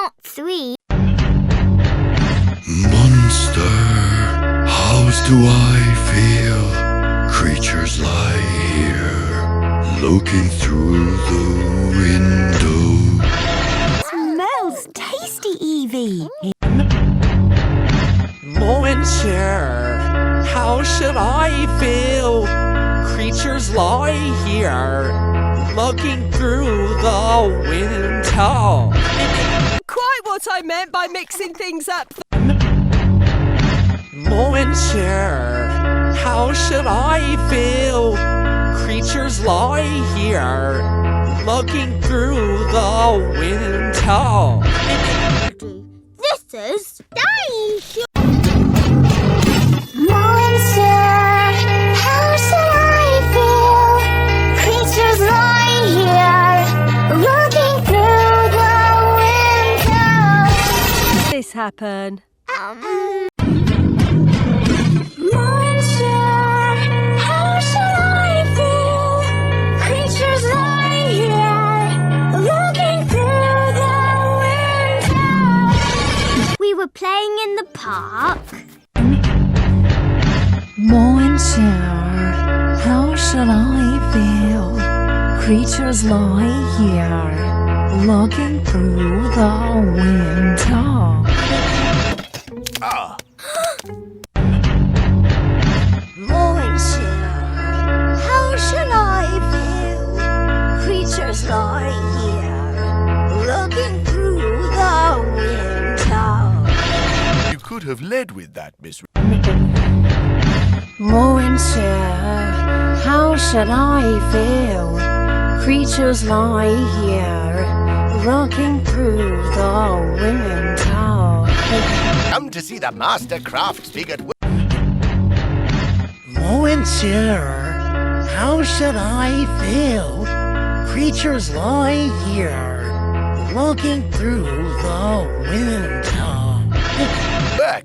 not 3. Monster, how do I feel? Creatures lie here, looking through the window. Smells tasty, Evie. Monster, how should I feel? Creatures lie here, looking through the window. Quite what I meant by mixing things up. Monster, how should I feel? Creatures lie here, looking through the window. This is danger. Monster, how should I feel? Creatures lie here, looking through the window. This happen. Monster, how should I feel? Creatures lie here, looking through the window. We were playing in the park. Monster, how should I feel? Creatures lie here, looking through the window. Monster, how should I feel? Creatures lie here, looking through the window. You could have led with that, Miss. Monster, how should I feel? Creatures lie here, looking through the window. Come to see the master craftsman at work. Monster, how should I feel? Creatures lie here, looking through the window. Back